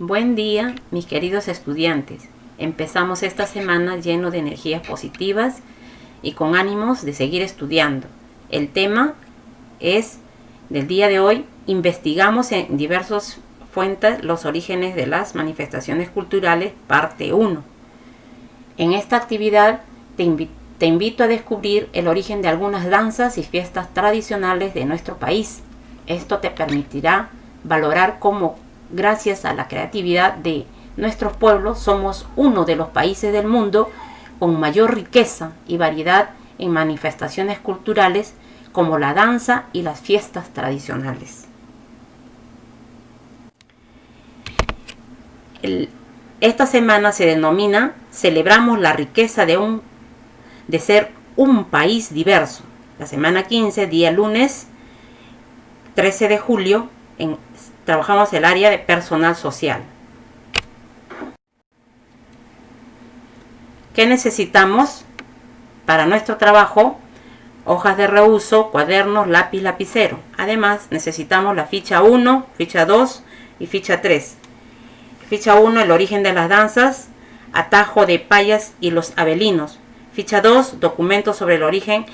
Buen día, mis queridos estudiantes. Empezamos esta semana lleno de energías positivas y con ánimos de seguir estudiando. El tema es del día de hoy: investigamos en diversas fuentes los orígenes de las manifestaciones culturales, parte 1. En esta actividad te invito a descubrir el origen de algunas danzas y fiestas tradicionales de nuestro país. Esto te permitirá valorar cómo, gracias a la creatividad de nuestros pueblos, somos uno de los países del mundo con mayor riqueza y variedad en manifestaciones culturales como la danza y las fiestas tradicionales. Esta semana se denomina Celebramos la riqueza de ser un país diverso. La semana 15, día lunes 13 de julio, trabajamos el área de personal social. ¿Qué necesitamos para nuestro trabajo? Hojas de reuso, cuadernos, lápiz, lapicero. Además, necesitamos la ficha 1, ficha 2 y ficha 3. Ficha 1, el origen de las danzas, atajo de payas y los abelinos. Ficha 2, documentos sobre el origen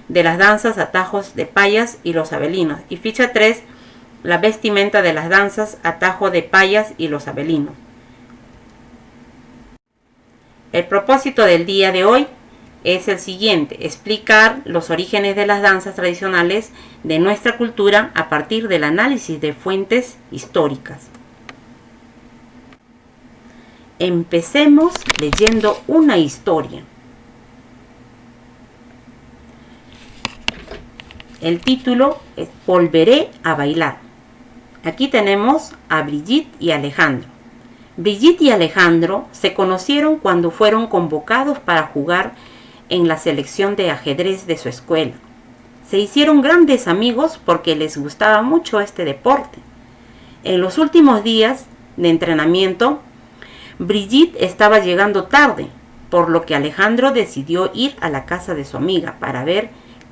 de las danzas, atajos de payas y los abelinos. Y ficha 3, la vestimenta de las danzas, atajo de payas y los abelinos. El propósito del día de hoy es el siguiente: explicar los orígenes de las danzas tradicionales de nuestra cultura a partir del análisis de fuentes históricas. Empecemos leyendo una historia. El título es Volveré a bailar. Aquí tenemos a Brigitte y Alejandro. Brigitte y Alejandro se conocieron cuando fueron convocados para jugar en la selección de ajedrez de su escuela. Se hicieron grandes amigos porque les gustaba mucho este deporte. En los últimos días de entrenamiento, Brigitte estaba llegando tarde, por lo que Alejandro decidió ir a la casa de su amiga para ver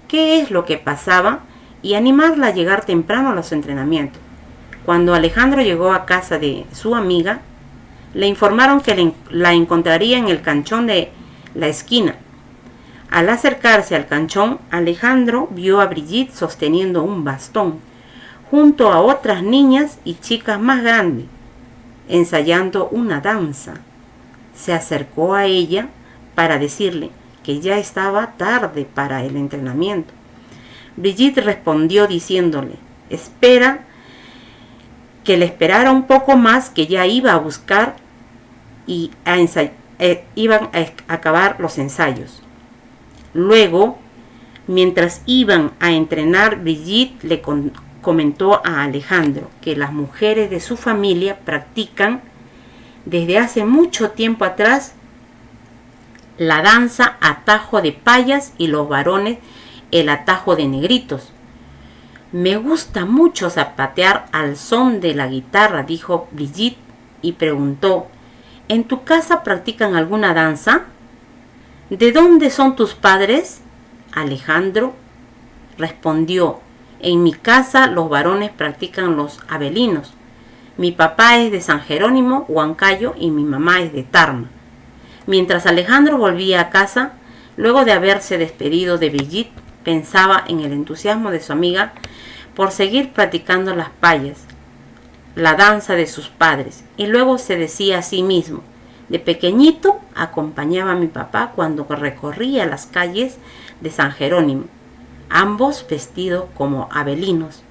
qué es lo que pasaba y animarla a llegar temprano a los entrenamientos. Cuando Alejandro llegó a casa de su amiga, le informaron que la encontraría en el canchón de la esquina. Al acercarse al canchón, Alejandro vio a Brigitte sosteniendo un bastón, junto a otras niñas y chicas más grandes, ensayando una danza. Se acercó a ella para decirle que ya estaba tarde para el entrenamiento. Brigitte respondió diciéndole que le esperara un poco más, que ya iba a buscar y iban a acabar los ensayos. Luego, mientras iban a entrenar, Brigitte le comentó a Alejandro que las mujeres de su familia practican desde hace mucho tiempo atrás la danza atajo de payas y los varones el atajo de negritos. Me gusta mucho zapatear al son de la guitarra, dijo Brigitte, y preguntó: ¿en tu casa practican alguna danza? ¿De dónde son tus padres? Alejandro respondió: en mi casa los varones practican los abelinos. Mi papá es de San Jerónimo, Huancayo, y mi mamá es de Tarma. Mientras Alejandro volvía a casa, luego de haberse despedido de Brigitte, pensaba en el entusiasmo de su amiga por seguir practicando las payas, la danza de sus padres, y luego se decía a sí mismo: de pequeñito acompañaba a mi papá cuando recorría las calles de San Jerónimo, ambos vestidos como abelinos.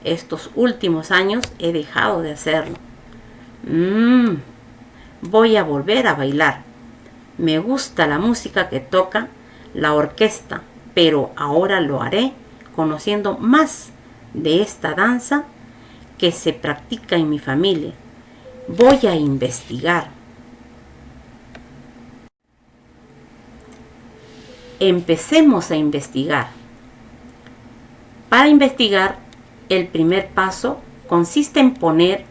Estos últimos años he dejado de hacerlo. Voy a volver a bailar. Me gusta la música que toca la orquesta, pero ahora lo haré conociendo más de esta danza que se practica en mi familia. Voy a investigar. Empecemos a investigar. Para investigar, el primer paso consiste en proponer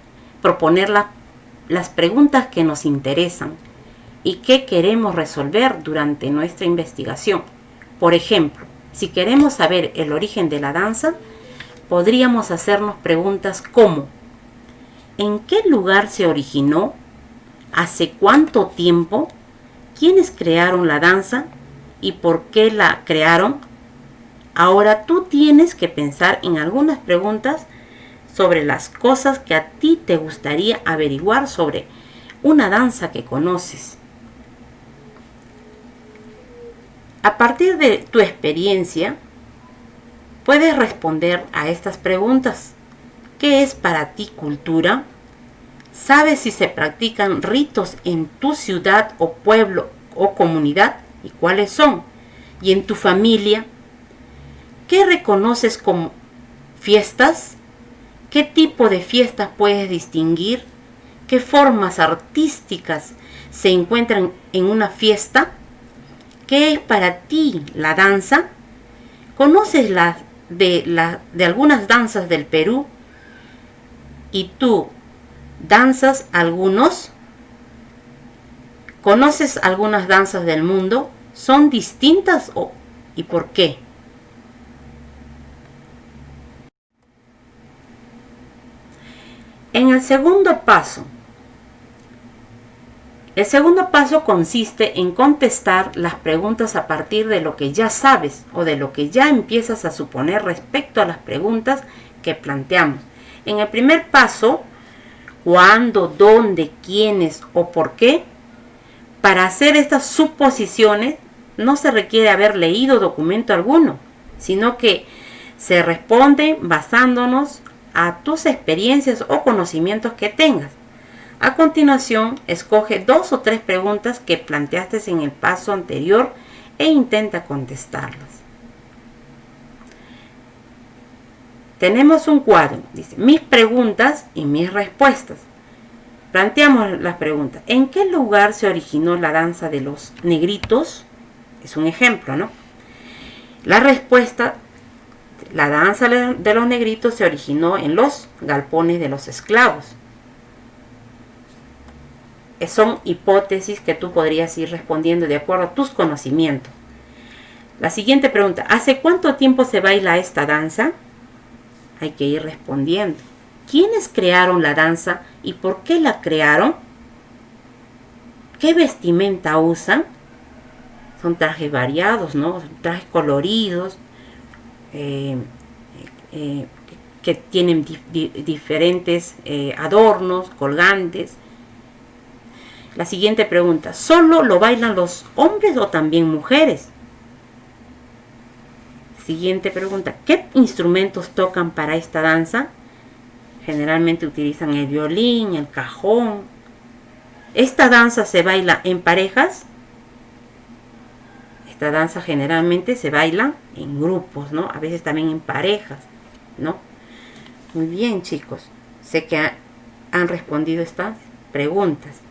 las preguntas que nos interesan y que queremos resolver durante nuestra investigación. Por ejemplo, si queremos saber el origen de la danza, podríamos hacernos preguntas como: ¿En qué lugar se originó? ¿Hace cuánto tiempo? ¿Quiénes crearon la danza? ¿Y por qué la crearon? Ahora tú tienes que pensar en algunas preguntas sobre las cosas que a ti te gustaría averiguar sobre una danza que conoces. A partir de tu experiencia, puedes responder a estas preguntas. ¿Qué es para ti cultura? ¿Sabes si se practican ritos en tu ciudad o pueblo o comunidad? ¿Y cuáles son? ¿Y en tu familia? ¿Qué reconoces como fiestas? ¿Qué tipo de fiestas puedes distinguir? ¿Qué formas artísticas se encuentran en una fiesta? ¿Qué es para ti la danza? ¿Conoces de algunas danzas del Perú? ¿Y tú danzas algunos? ¿Conoces algunas danzas del mundo? ¿Son distintas y por qué? En el segundo paso consiste en contestar las preguntas a partir de lo que ya sabes o de lo que ya empiezas a suponer respecto a las preguntas que planteamos. En el primer paso, ¿cuándo, dónde, quiénes o por qué? Para hacer estas suposiciones no se requiere haber leído documento alguno, sino que se responde basándonos a tus experiencias o conocimientos que tengas. A continuación, escoge 2 o 3 preguntas que planteaste en el paso anterior e intenta contestarlas. Tenemos un cuadro, dice, mis preguntas y mis respuestas. Planteamos las preguntas. ¿En qué lugar se originó la danza de los negritos? Es un ejemplo, ¿no? La respuesta, la danza de los negritos se originó en los galpones de los esclavos. Son hipótesis que tú podrías ir respondiendo de acuerdo a tus conocimientos. La siguiente pregunta, ¿hace cuánto tiempo se baila esta danza? Hay que ir respondiendo. ¿Quiénes crearon la danza y por qué la crearon? ¿Qué vestimenta usan? Son trajes variados, ¿no? Trajes coloridos, que tienen diferentes adornos, colgantes. La siguiente pregunta, ¿solo lo bailan los hombres o también mujeres? Siguiente pregunta, ¿qué instrumentos tocan para esta danza? Generalmente utilizan el violín, el cajón. ¿Esta danza se baila en parejas? Esta danza generalmente se baila en grupos, ¿no? A veces también en parejas, ¿no? Muy bien, chicos. Sé que han respondido estas preguntas.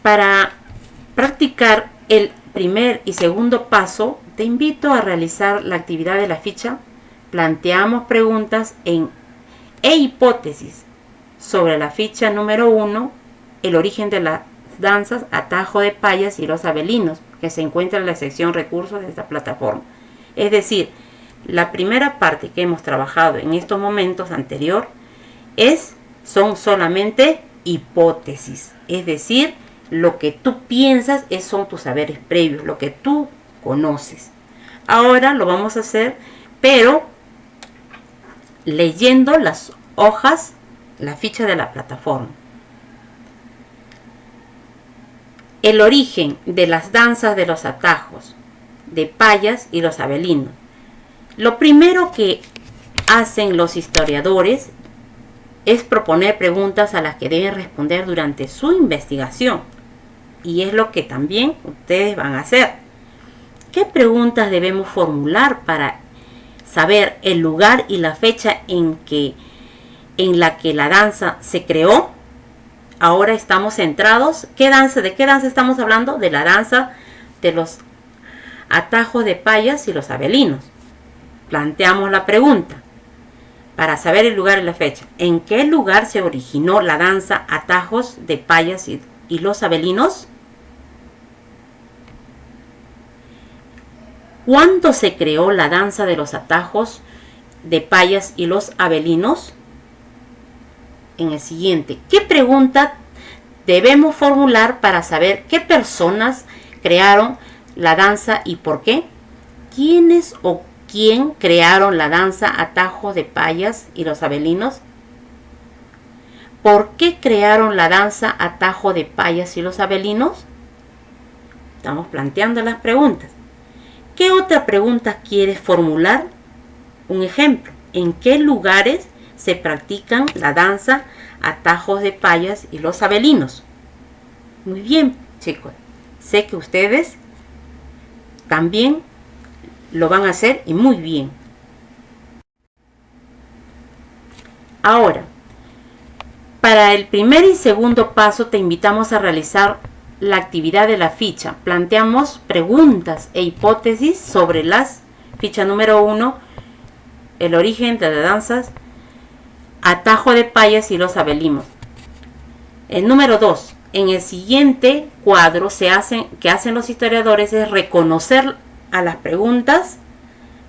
Para practicar el primer y segundo paso, te invito a realizar la actividad de la ficha. Planteamos preguntas e hipótesis sobre la ficha número 1, el origen de las danzas Atajo de Payas y Los Abelinos, que se encuentra en la sección recursos de esta plataforma. Es decir, la primera parte que hemos trabajado en estos momentos anterior son solamente hipótesis, es decir, lo que tú piensas son tus saberes previos, lo que tú conoces. Ahora lo vamos a hacer, pero leyendo las hojas, la ficha de la plataforma. El origen de las danzas de los atajos, de Payas y los Abelinos. Lo primero que hacen los historiadores es proponer preguntas a las que deben responder durante su investigación. Y es lo que también ustedes van a hacer. ¿Qué preguntas debemos formular para saber el lugar y la fecha en la que la danza se creó? Ahora estamos centrados. ¿De qué danza estamos hablando? De la danza de los atajos de Payas y los Abelinos. Planteamos la pregunta para saber el lugar y la fecha. ¿En qué lugar se originó la danza Atajos de Payas y los Abelinos? ¿Cuándo se creó la danza de los atajos de Payas y los Avelinos? En el siguiente, ¿qué pregunta debemos formular para saber qué personas crearon la danza y por qué? ¿Quiénes o quién crearon la danza Atajo de Payas y los Avelinos? ¿Por qué crearon la danza Atajo de Payas y los Avelinos? Estamos planteando las preguntas. ¿Qué otra pregunta quieres formular? Un ejemplo, ¿en qué lugares se practican la danza Atajos de Payas y los Avelinos? Muy bien, chicos. Sé que ustedes también lo van a hacer y muy bien. Ahora, para el primer y segundo paso te invitamos a realizar la actividad de la ficha. Planteamos preguntas e hipótesis sobre las ficha número 1, el origen de las danzas Atajo de Payas y los Avelinos. El número 2, en el siguiente cuadro que hacen los historiadores es reconocer a las preguntas,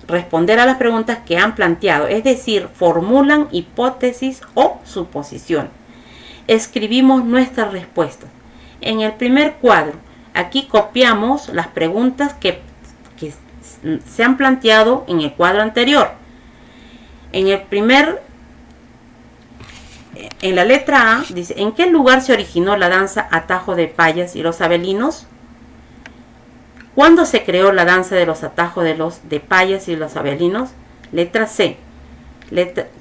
responder a las preguntas que han planteado, es decir, formulan hipótesis o suposición. Escribimos nuestras respuestas. En el primer cuadro, aquí copiamos las preguntas que se han planteado en el cuadro anterior. En la letra A dice, ¿en qué lugar se originó la danza Atajo de Payas y los Avelinos? ¿Cuándo se creó la danza de los atajos de Payas y los Avelinos? Letra C.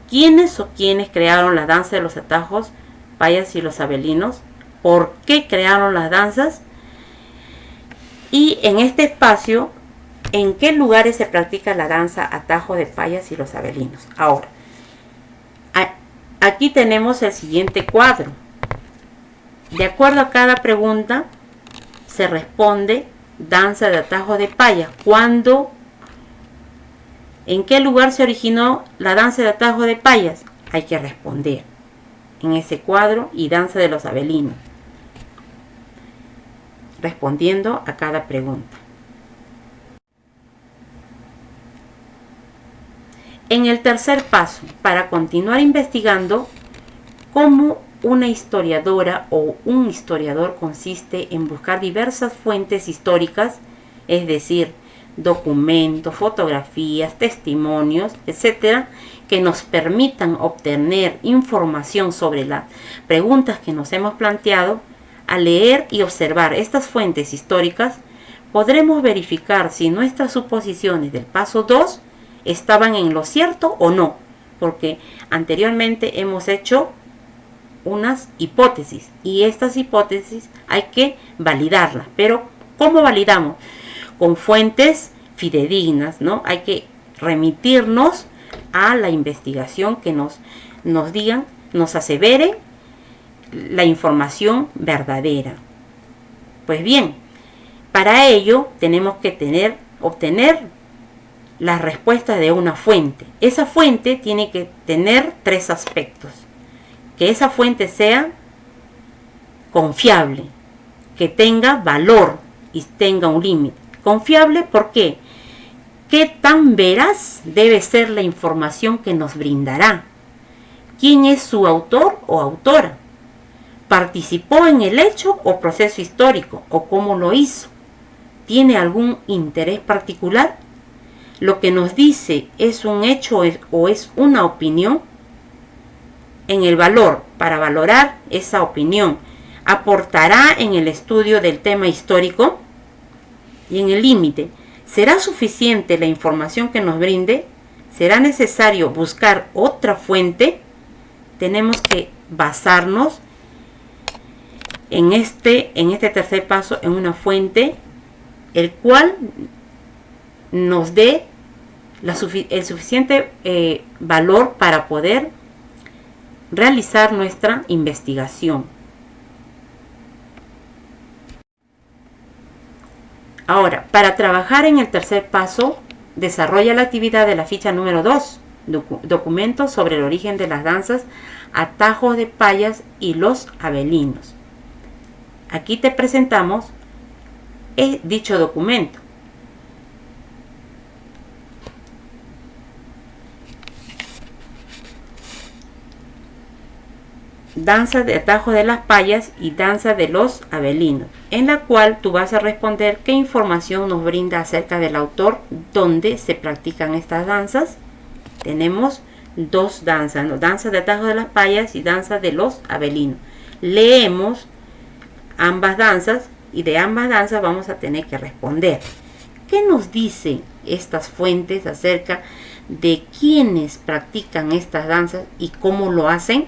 ¿Quiénes o quiénes crearon la danza de los atajos, Payas y los Avelinos? ¿Por qué crearon las danzas? Y en este espacio, ¿en qué lugares se practica la danza Atajo de Payas y los Avelinos? Ahora, aquí tenemos el siguiente cuadro. De acuerdo a cada pregunta, se responde danza de Atajo de Payas. ¿Cuándo? ¿En qué lugar se originó la danza de Atajo de Payas? Hay que responder en ese cuadro, y danza de los Avelinos, respondiendo a cada pregunta. En el tercer paso, para continuar investigando, cómo una historiadora o un historiador consiste en buscar diversas fuentes históricas, es decir, documentos, fotografías, testimonios, etcétera, que nos permitan obtener información sobre las preguntas que nos hemos planteado. Al leer y observar estas fuentes históricas, podremos verificar si nuestras suposiciones del paso 2 estaban en lo cierto o no, porque anteriormente hemos hecho unas hipótesis y estas hipótesis hay que validarlas. Pero ¿cómo validamos? Con fuentes fidedignas, ¿no? Hay que remitirnos a la investigación que nos digan, nos aseveren la información verdadera. Pues bien, para ello tenemos que obtener las respuestas de una fuente. Esa fuente tiene que tener 3 aspectos. Que esa fuente sea confiable, que tenga valor y tenga un límite. Confiable, ¿por qué? ¿Qué tan veraz debe ser la información que nos brindará? ¿Quién es su autor o autora? ¿Participó en el hecho o proceso histórico? ¿O cómo lo hizo? ¿Tiene algún interés particular? ¿Lo que nos dice es un hecho o es una opinión? En el valor, para valorar esa opinión, ¿aportará en el estudio del tema histórico? Y en el límite, ¿será suficiente la información que nos brinde? ¿Será necesario buscar otra fuente? Tenemos que basarnos en este tercer paso en una fuente el cual nos dé el suficiente valor para poder realizar nuestra investigación. Ahora, para trabajar en el tercer paso, desarrolla la actividad de la ficha número 2, documentos sobre el origen de las danzas Atajos de Payas y los Avelinos. Aquí te presentamos dicho documento. danza de atajo de las payas y danza de los abelinos, en la cual tú vas a responder qué información nos brinda acerca del autor, dónde se practican estas danzas. Tenemos dos danzas, ¿no? Danza de atajo de las payas y danza de los abelinos. Leemos ambas danzas y de ambas danzas vamos a tener que responder. ¿Qué nos dicen estas fuentes acerca de quiénes practican estas danzas y cómo lo hacen?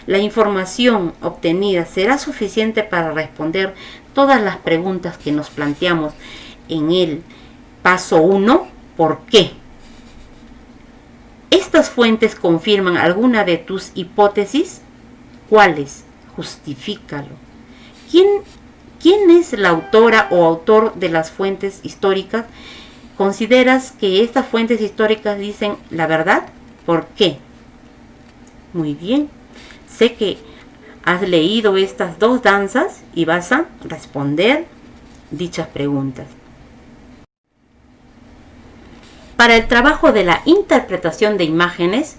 La información obtenida será suficiente para responder todas las preguntas que nos planteamos en el paso 1. ¿Por qué? ¿Estas fuentes confirman alguna de tus hipótesis? ¿Cuáles? Justifícalo. ¿Quién es la autora o autor de las fuentes históricas? ¿Consideras que estas fuentes históricas dicen la verdad? ¿Por qué? Muy bien. Sé que has leído estas dos danzas y vas a responder dichas preguntas. Para el trabajo de la interpretación de imágenes,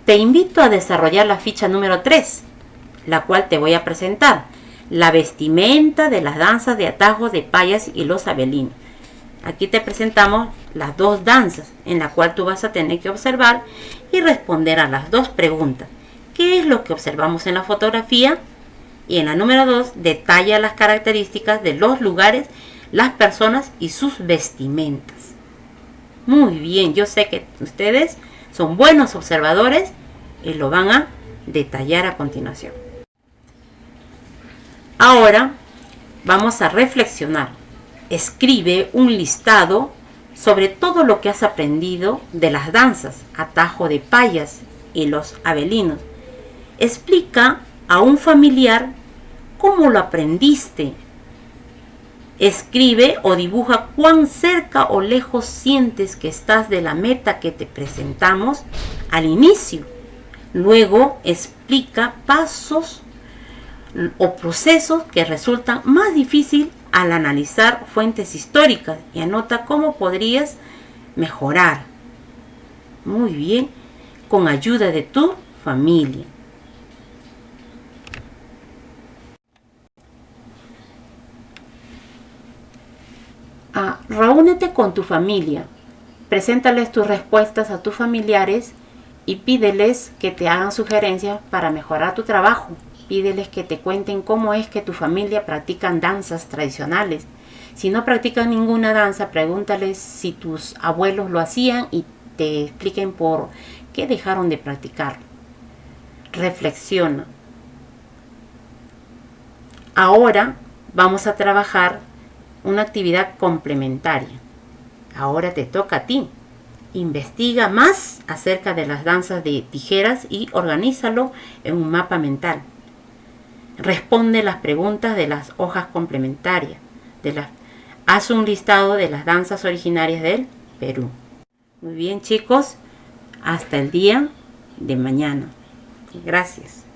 te invito a desarrollar la ficha número 3, la cual te voy a presentar. La vestimenta de las danzas de atajo de payas y los abelinos. Aquí te presentamos las dos danzas, en la cual tú vas a tener que observar y responder a las dos preguntas. ¿Qué es lo que observamos en la fotografía? Y en la número 2, detalla las características de los lugares, las personas y sus vestimentas. Muy bien, yo sé que ustedes son buenos observadores y lo van a detallar a continuación. Ahora vamos a reflexionar. Escribe un listado sobre todo lo que has aprendido de las danzas, atajo de payas y los abelinos. Explica a un familiar cómo lo aprendiste. Escribe o dibuja cuán cerca o lejos sientes que estás de la meta que te presentamos al inicio. Luego explica pasos o procesos que resultan más difíciles al analizar fuentes históricas y anota cómo podrías mejorar. Muy bien, con ayuda de tu familia. Reúnete con tu familia, preséntales tus respuestas a tus familiares y pídeles que te hagan sugerencias para mejorar tu trabajo. Pídeles que te cuenten cómo es que tu familia practican danzas tradicionales. Si no practican ninguna danza, pregúntales si tus abuelos lo hacían y te expliquen por qué dejaron de practicar. Reflexiona. Ahora vamos a trabajar una actividad complementaria. Ahora te toca a ti. Investiga más acerca de las danzas de tijeras y organízalo en un mapa mental. Responde las preguntas de las hojas complementarias. Haz un listado de las danzas originarias del Perú. Muy bien, chicos. Hasta el día de mañana. Gracias.